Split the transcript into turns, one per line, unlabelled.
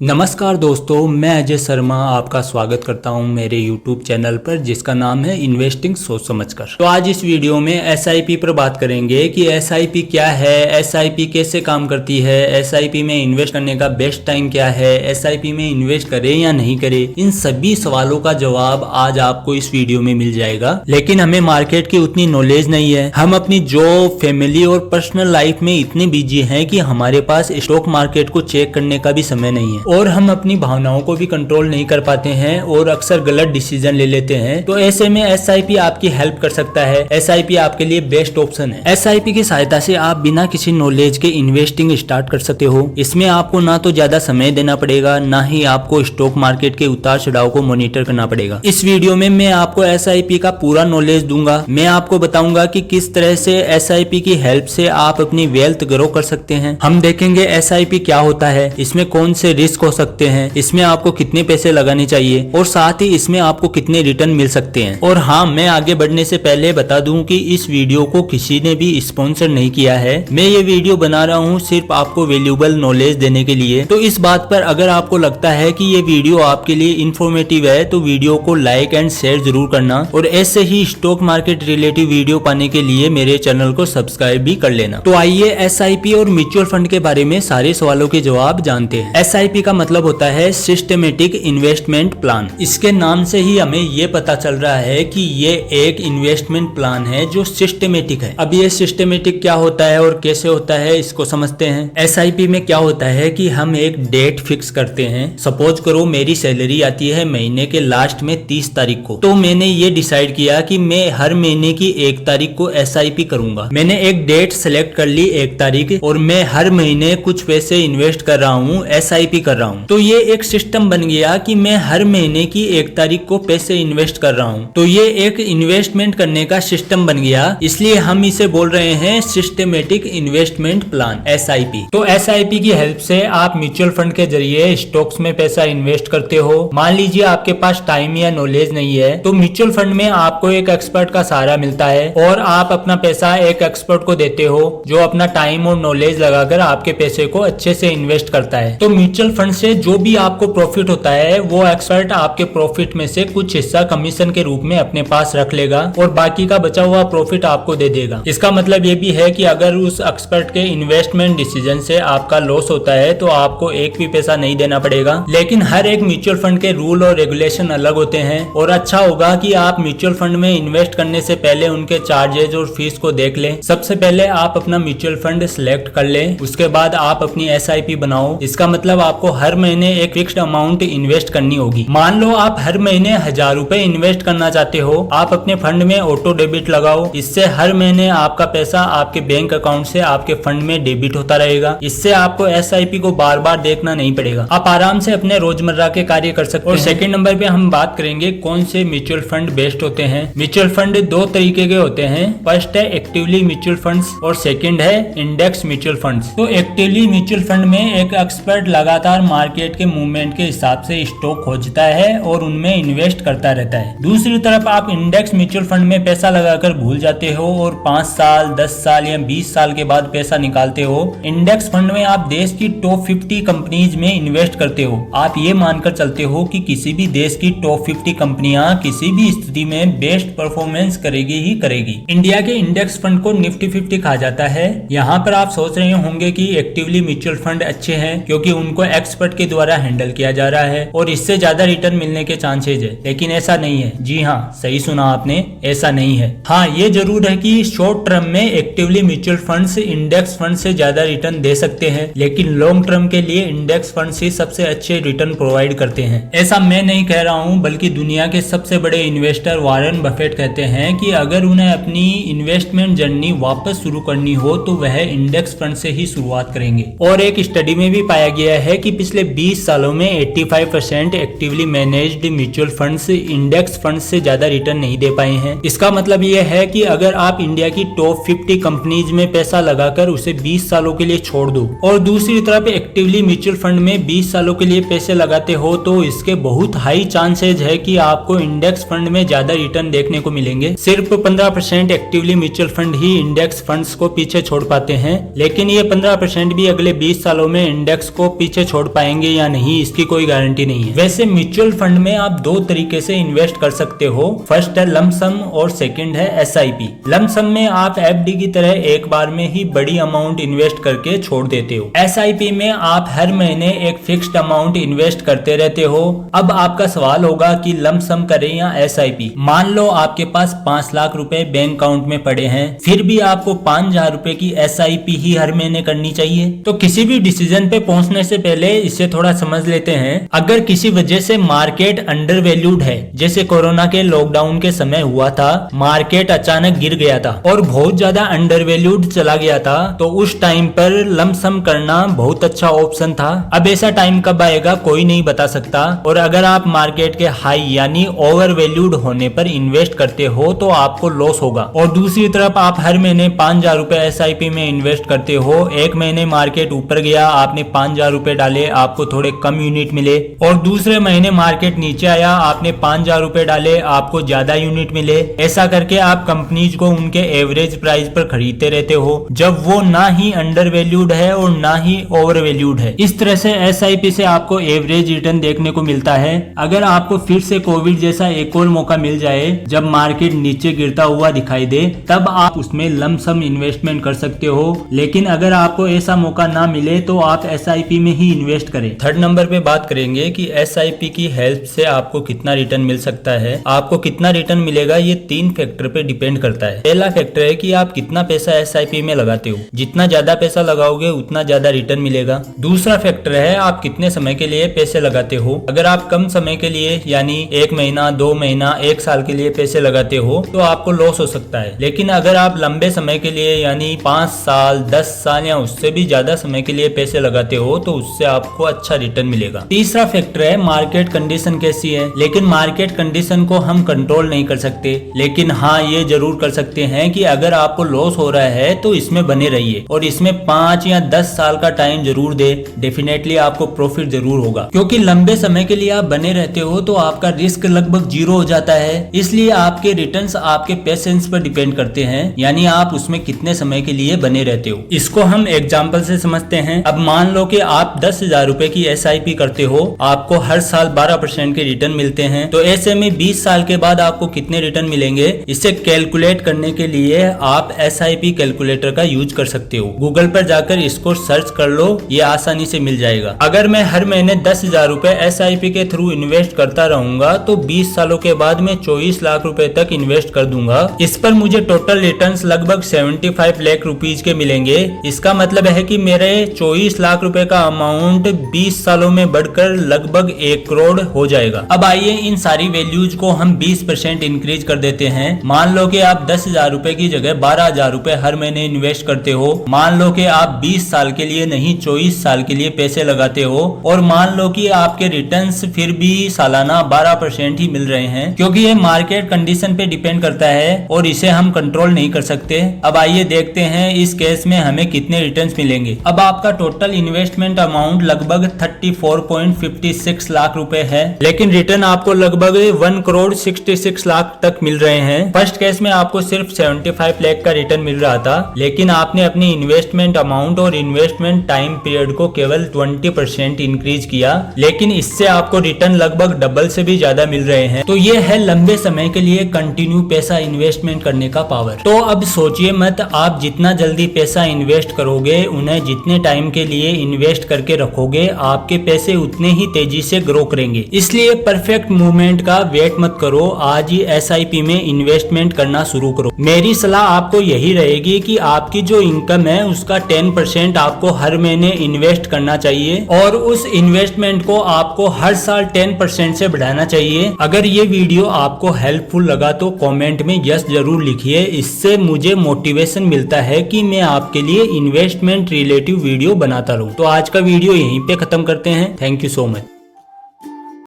नमस्कार दोस्तों, मैं अजय शर्मा आपका स्वागत करता हूं मेरे YouTube चैनल पर जिसका नाम है इन्वेस्टिंग सोच समझकर। तो आज इस वीडियो में SIP पर बात करेंगे कि SIP क्या है, SIP कैसे काम करती है, SIP में इन्वेस्ट करने का बेस्ट टाइम क्या है, SIP में इन्वेस्ट करें या नहीं करें, इन सभी सवालों का जवाब आज आपको इस वीडियो में मिल जाएगा। लेकिन हमें मार्केट की उतनी नॉलेज नहीं है, हम अपनी जॉब, फैमिली और पर्सनल लाइफ में इतने बिजी हैं कि हमारे पास स्टॉक मार्केट को चेक करने का भी समय नहीं है और हम अपनी भावनाओं को भी कंट्रोल नहीं कर पाते हैं और अक्सर गलत डिसीजन ले लेते हैं। तो ऐसे में SIP आपकी हेल्प कर सकता है। SIP आपके लिए बेस्ट ऑप्शन है। SIP की सहायता से आप बिना किसी नॉलेज के इन्वेस्टिंग स्टार्ट कर सकते हो। इसमें आपको ना तो ज्यादा समय देना पड़ेगा, ना ही आपको स्टॉक मार्केट के उतार चढ़ाव को मॉनिटर करना पड़ेगा। इस वीडियो में मैं आपको SIP का पूरा नॉलेज दूंगा। मैं आपको बताऊंगा कि किस तरह से SIP की हेल्प से आप अपनी वेल्थ ग्रो कर सकते हैं। हम देखेंगे SIP क्या होता है, इसमें कौन से रिस्क हो सकते हैं, इसमें आपको कितने पैसे लगाने चाहिए और साथ ही इसमें आपको कितने रिटर्न मिल सकते हैं। और हाँ, मैं आगे बढ़ने से पहले बता दूं कि इस वीडियो को किसी ने भी स्पॉन्सर नहीं किया है। मैं ये वीडियो बना रहा हूँ सिर्फ आपको वैल्यूएबल नॉलेज देने के लिए। तो इस बात पर अगर आपको लगता है कि ये वीडियो आपके लिए इंफॉर्मेटिव है तो वीडियो को लाइक एंड शेयर जरूर करना और ऐसे ही स्टॉक मार्केट रिलेटिव वीडियो पाने के लिए मेरे चैनल को सब्सक्राइब भी कर लेना। तो आइए SIP और म्यूचुअल फंड के बारे में सारे सवालों के जवाब जानते हैं। SIP का मतलब होता है सिस्टमेटिक इन्वेस्टमेंट प्लान। इसके नाम से ही हमें ये पता चल रहा है कि ये एक इन्वेस्टमेंट प्लान है जो सिस्टमेटिक है। अब ये सिस्टमेटिक क्या होता है और कैसे होता है इसको समझते हैं। SIP में क्या होता है कि हम एक डेट फिक्स करते हैं। सपोज करो मेरी सैलरी आती है महीने के लास्ट में 30 तारीख को, तो मैंने ये डिसाइड किया कि मैं हर महीने की 1 तारीख को SIP करूंगा। मैंने एक डेट सेलेक्ट कर ली 1 तारीख और मैं हर महीने कुछ पैसे इन्वेस्ट कर रहा हूँ, SIP कर रहा हूँ। तो ये एक सिस्टम बन गया कि मैं हर महीने की 1 तारीख को पैसे इन्वेस्ट कर रहा हूँ। तो ये एक इन्वेस्टमेंट करने का सिस्टम बन गया, इसलिए हम इसे बोल रहे हैं सिस्टमेटिक इन्वेस्टमेंट प्लान, SIP। तो SIP की हेल्प से आप म्यूचुअल फंड के जरिए स्टॉक्स में पैसा इन्वेस्ट करते हो। मान लीजिए आपके पास टाइम या नॉलेज नहीं है, तो म्यूचुअल फंड में आपको एक एक्सपर्ट का सहारा मिलता है और आप अपना पैसा एक एक्सपर्ट को देते हो जो अपना टाइम और नॉलेज लगाकर आपके पैसे को अच्छे से इन्वेस्ट करता है। तो म्यूचुअल फंड से जो भी आपको प्रॉफिट होता है वो एक्सपर्ट आपके प्रॉफिट में से कुछ हिस्सा कमीशन के रूप में अपने पास रख लेगा और बाकी का बचा हुआ प्रॉफिट आपको दे देगा। इसका मतलब ये भी है कि अगर उस एक्सपर्ट के इन्वेस्टमेंट डिसीजन से आपका लॉस होता है तो आपको एक भी पैसा नहीं देना पड़ेगा। लेकिन हर एक म्यूचुअल फंड के रूल और रेगुलेशन अलग होते हैं और अच्छा होगा कि आप म्यूचुअल फंड में इन्वेस्ट करने से पहले उनके चार्जेज और फीस को देख लें। सबसे पहले आप अपना म्यूचुअल फंड सिलेक्ट कर लें, उसके बाद आप अपनी SIP बनाओ। इसका मतलब आपको हर महीने एक फिक्स्ड अमाउंट इन्वेस्ट करनी होगी। मान लो आप हर महीने 1000 रुपए इन्वेस्ट करना चाहते हो, आप अपने फंड में ऑटो डेबिट लगाओ। इससे हर महीने आपका पैसा आपके बैंक अकाउंट से आपके फंड में डेबिट होता रहेगा। इससे आपको SIP को बार बार देखना नहीं पड़ेगा, आप आराम से अपने रोजमर्रा के कार्य कर सकते हैं। और सेकंड नंबर पे हम बात करेंगे कौन से म्यूचुअल फंड बेस्ट होते हैं। म्यूचुअल फंड 2 तरीके के होते हैं। फर्स्ट है एक्टिवली म्यूचुअल फंड्स और सेकंड है इंडेक्स म्यूचुअल फंड्स। तो एक्टिवली म्यूचुअल फंड में एक एक्सपर्ट लगातार मार्केट के मूवमेंट के हिसाब से स्टॉक खोजता है और उनमें इन्वेस्ट करता रहता है। दूसरी तरफ आप इंडेक्स म्यूचुअल फंड में पैसा लगाकर भूल जाते हो और 5 साल, 10 साल या 20 साल के बाद पैसा निकालते हो। इंडेक्स फंड में आप देश की टॉप 50 कंपनीज में इन्वेस्ट करते हो। आप ये मानकर चलते हो कि किसी भी देश की टॉप 50 कंपनियां किसी भी स्थिति में बेस्ट परफॉर्मेंस करेगी ही करेगी। इंडिया के इंडेक्स फंड को निफ्टी 50 कहा जाता है। यहाँ पर आप सोच रहे होंगे कि एक्टिवली म्यूचुअल फंड अच्छे हैं क्योंकि उनको एक्सपर्ट के द्वारा हैंडल किया जा रहा है और इससे ज्यादा रिटर्न मिलने के चांसेज है, लेकिन ऐसा नहीं है। जी हाँ, सही सुना आपने, ऐसा नहीं है। हाँ, ये जरूर है कि शॉर्ट टर्म में actively mutual funds index fund से ज्यादा रिटर्न दे सकते हैं, लेकिन लॉन्ग टर्म के लिए इंडेक्स फंड्स ही सबसे अच्छे रिटर्न प्रोवाइड करते हैं। ऐसा मैं नहीं कह रहा हूँ, बल्कि दुनिया के सबसे बड़े इन्वेस्टर वॉरेन बफेट कहते हैं कि अगर उन्हें अपनी इन्वेस्टमेंट जर्नी वापस शुरू करनी हो तो वह इंडेक्स फंड से ही शुरुआत करेंगे। और एक स्टडी में भी पाया गया है कि पिछले 20 सालों में 85% actively managed mutual funds index fund से ज्यादा रिटर्न नहीं दे पाए हैं। इसका मतलब यह है कि अगर आप इंडिया की टॉप 50 कंपनीज में पैसा लगाकर उसे 20 सालों के लिए छोड़ दो और दूसरी तरफ एक्टिवली म्यूचुअल फंड में 20 सालों के लिए पैसे लगाते हो तो इसके बहुत हाई चांसेज है कि आपको इंडेक्स फंड में ज्यादा रिटर्न देखने को मिलेंगे। सिर्फ 15% एक्टिवली म्यूचुअल फंड ही इंडेक्स फंड्स को पीछे छोड़ पाते हैं, लेकिन ये 15% भी अगले 20 सालों में इंडेक्स को पीछे छोड़ पाएंगे या नहीं इसकी कोई गारंटी नहीं है। वैसे म्यूचुअल फंड में आप दो तरीके से इन्वेस्ट कर सकते हो। फर्स्ट है लंप सम और सेकंड है एसआईपी। लंप सम में आप एफडी की तरह एक बार में ही बड़ी अमाउंट इन्वेस्ट करके छोड़ देते हो। एसआईपी में आप हर महीने एक फिक्स्ड अमाउंट इन्वेस्ट करते रहते हो। अब आपका सवाल होगा कि लंप सम करें या एसआईपी। मान लो आपके पास 5 लाख रुपए बैंक अकाउंट में पड़े हैं, फिर भी आपको 5,000 रुपए की एसआईपी ही हर महीने करनी चाहिए। तो किसी भी डिसीजन पे पहुंचने से पहले इसे थोड़ा समझ लेते हैं। अगर किसी वजह से मार्केट अंडर वैल्यूड है, जैसे कोरोना के लॉकडाउन के समय हुआ था, मार्केट अचानक गिर गया था और बहुत ज्यादा अंडर वैल्यूड चला गया था, तो उस टाइम पर लंप सम करना बहुत अच्छा ऑप्शन था। अब ऐसा टाइम कब आएगा कोई नहीं बता सकता। और अगर आप मार्केट के हाई यानी ओवर वैल्यूड होने पर इन्वेस्ट करते हो तो आपको लॉस होगा। और दूसरी तरफ आप हर महीने 5,000 रुपए एसआईपी में इन्वेस्ट करते हो, एक महीने मार्केट ऊपर गया, आपने 5,000 रुपए डाले, आपको थोड़े कम यूनिट मिले, और दूसरे महीने मार्केट नीचे आया, आपने 5,000 रुपए डाले, आपको ज्यादा यूनिट मिले। ऐसा करके आप कंपनीज को उनके एवरेज प्राइस पर खरीदते रहते हो, जब वो ना ही अंडर वैल्यूड है और ना ही ओवर वैल्यूड है। इस तरह से एसआईपी से आपको एवरेज रिटर्न देखने को मिलता है। अगर आपको फिर से कोविड जैसा एक और मौका मिल जाए जब मार्केट नीचे गिरता हुआ दिखाई दे, तब आप उसमें लंप सम इन्वेस्टमेंट कर सकते हो। लेकिन अगर आपको ऐसा मौका ना मिले तो आप एसआईपी में ही इन्वेस्ट करें। थर्ड नंबर पे बात करेंगे कि एसआईपी की हेल्प से आपको कितना रिटर्न मिल सकता है। आपको कितना रिटर्न मिलेगा ये 3 फैक्टर पे डिपेंड करता है। पहला फैक्टर है कि आप कितना पैसा एसआईपी में लगाते हो। जितना ज्यादा पैसा लगाओगे उतना ज्यादा रिटर्न मिलेगा। दूसरा फैक्टर है आप कितने समय के लिए पैसे लगाते हो। अगर आप कम समय के लिए यानी 1 महीना, 2 महीना, 1 साल के लिए पैसे लगाते हो तो आपको लॉस हो सकता है। लेकिन अगर आप लंबे समय के लिए यानी 5 साल, 10 साल या उससे भी ज्यादा समय के लिए पैसे लगाते हो तो उससे आपको अच्छा रिटर्न मिलेगा। तीसरा फैक्टर है मार्केट कंडीशन कैसी है। लेकिन मार्केट कंडीशन को हम कंट्रोल नहीं कर सकते, लेकिन हाँ ये जरूर कर सकते हैं कि अगर आपको लॉस हो रहा है तो इसमें बने रहिए और इसमें 5 या 10 साल का टाइम जरूर दे। डेफिनेटली आपको प्रॉफिट जरूर होगा, क्योंकि लंबे समय के लिए आप बने रहते हो तो आपका रिस्क लगभग 0 हो जाता है। इसलिए आपके रिटर्न्स आपके पेशेंस पर डिपेंड करते हैं, यानी आप उसमें कितने समय के लिए बने रहते हो। इसको हम एग्जाम्पल से समझते हैं। अब मान लो कि आप 10,000 रुपए की एसआईपी करते हो, आपको हर साल 12% के रिटर्न मिलते हैं। तो ऐसे में 20 साल के बाद आपको कितने रिटर्न मिलेंगे, इसे कैलकुलेट करने के लिए आप एसआईपी कैलकुलेटर का यूज कर सकते हो। गूगल पर जाकर इसको सर्च कर लो, ये आसानी से मिल जाएगा। अगर मैं हर महीने 10,000 रुपए एसआईपी के थ्रू इन्वेस्ट करता रहूंगा तो 20 सालों के बाद मैं 24 लाख रुपए तक इन्वेस्ट कर दूंगा। इस पर मुझे टोटल रिटर्न्स लगभग 75 लाख रुपीज के मिलेंगे। इसका मतलब है कि मेरे 24 लाख रुपए का अमाउंट 20 सालों में बढ़कर लगभग 1 करोड़ हो जाएगा। अब आइए इन सारी वैल्यूज को हम 20% इंक्रीज कर देते हैं। मान लो कि आप 10,000 रुपए की जगह 12,000 रुपए हर महीने इन्वेस्ट करते हो। मान लो कि आप 20 साल के लिए नहीं 24 साल के लिए पैसे लगाते हो, और मान लो कि आपके रिटर्न्स फिर भी सालाना 12% ही मिल रहे हैं, क्योंकि ये मार्केट कंडीशन पे डिपेंड करता है और इसे हम कंट्रोल नहीं कर सकते। अब आइए देखते हैं इस केस में हमें कितने रिटर्न्स मिलेंगे। अब आपका टोटल इन्वेस्टमेंट अमाउंट लगभग 34.56 लाख रुपए है, लेकिन रिटर्न आपको लगभग 1 करोड़ 66 लाख तक मिल रहे हैं। फर्स्ट केस में आपको सिर्फ 75 लाख का रिटर्न मिल रहा था, लेकिन आपने अपनी इन्वेस्टमेंट अमाउंट और इन्वेस्टमेंट टाइम पीरियड को केवल 20% इंक्रीज किया, लेकिन इससे आपको रिटर्न लगभग डबल से भी ज्यादा मिल रहे हैं। तो ये है लंबे समय के लिए कंटिन्यू पैसा इन्वेस्टमेंट करने का पावर। तो अब सोचिए मत, आप जितना जल्दी पैसा इन्वेस्ट करोगे, उन्हें जितने टाइम के लिए इन्वेस्ट करके रखोगे, आपके पैसे उतने ही तेजी से ग्रो करेंगे। इसलिए परफेक्ट मूवमेंट का वेट मत करो, आज ही एसआईपी में इन्वेस्टमेंट करना शुरू करो। मेरी सलाह आपको यही रहेगी कि आपकी जो इनकम है उसका 10% आपको हर महीने इन्वेस्ट करना चाहिए, और उस इन्वेस्टमेंट को आपको हर साल 10% से बढ़ाना चाहिए। अगर ये वीडियो आपको हेल्पफुल लगा तो कमेंट में यस जरूर लिखिए। इससे मुझे मोटिवेशन मिलता है कि मैं आपके लिए इन्वेस्टमेंट रिलेटिव वीडियो बनाता रहूं। तो आज का वीडियो यहीं पे खत्म करते हैं। Thank you so much.